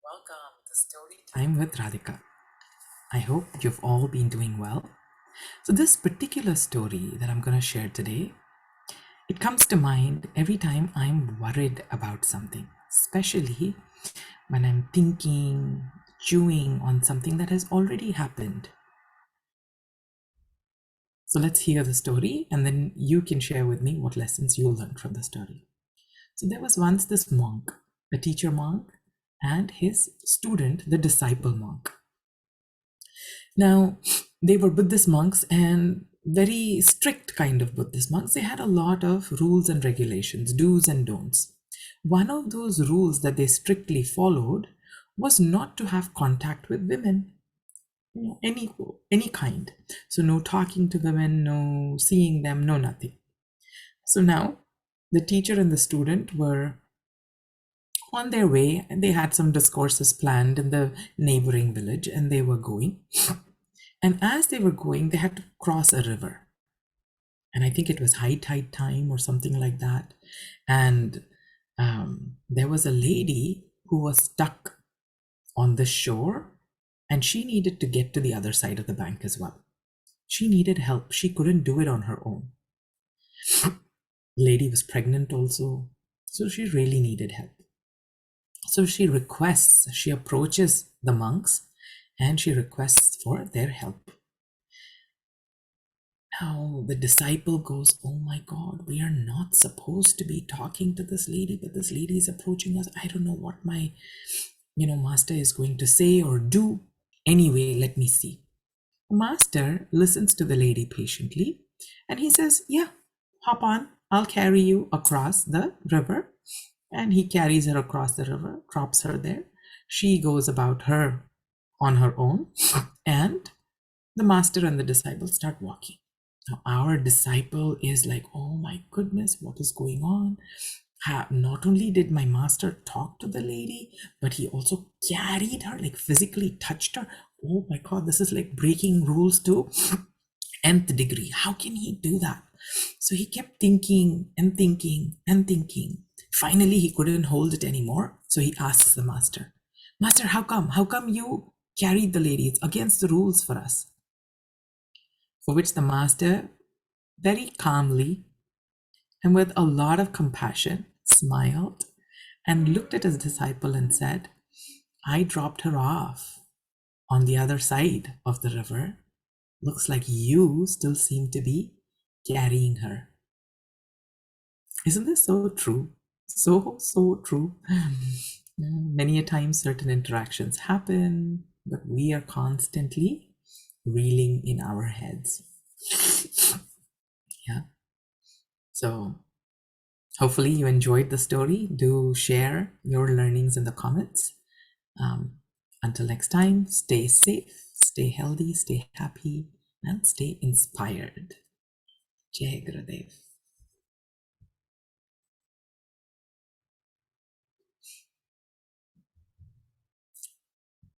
Welcome to Story Time with Radhika. I hope you've all been doing well. So, this particular story that I'm going to share today, it comes to mind every time I'm worried about something, especially when I'm thinking, chewing on something that has already happened. So, let's hear the story and then you can share with me what lessons you learned from the story. So, there was once this monk, a teacher monk, and his student, the disciple monk. Now, they were Buddhist monks and very strict kind of Buddhist monks. They had a lot of rules and regulations, do's and don'ts. One of those rules that they strictly followed was not to have contact with women, any kind. So no talking to women, no seeing them, no nothing. So now the teacher and the student were on their way and they had some discourses planned in the neighboring village and they were going. And as they were going, they had to cross a river. And I think it was high tide time or something like that. And there was a lady who was stuck on the shore and she needed to get to the other side of the bank as well. She needed help. She couldn't do it on her own. Lady was pregnant also. So she really needed help. So she approaches the monks and she requests for their help. Now the disciple goes, "Oh my God, we are not supposed to be talking to this lady, but this lady is approaching us. I don't know what my, master is going to say or do. Anyway, let me see." The master listens to the lady patiently and he says, "Yeah, hop on. I'll carry you across the river." And he carries her across the river, drops her there. She goes about her on her own, and the master and the disciple start walking. Now, our disciple is like, "Oh my goodness, what is going on?" Not only did my master talk to the lady, but he also carried her, like physically touched her. Oh my God, this is like breaking rules to nth degree. How can he do that? So he kept thinking and thinking and thinking. Finally, he couldn't hold it anymore. So he asks the master, "Master, how come? How come you carried the lady? It's against the rules for us." For which the master very calmly and with a lot of compassion smiled and looked at his disciple and said, "I dropped her off on the other side of the river. Looks like you still seem to be carrying her." Isn't this so true? So true. Many a time certain interactions happen, but we are constantly reeling in our heads. Yeah. So hopefully you enjoyed the story. Do share your learnings in the comments. Until next time, stay safe, stay healthy, stay happy, and stay inspired. Jai Gurudev.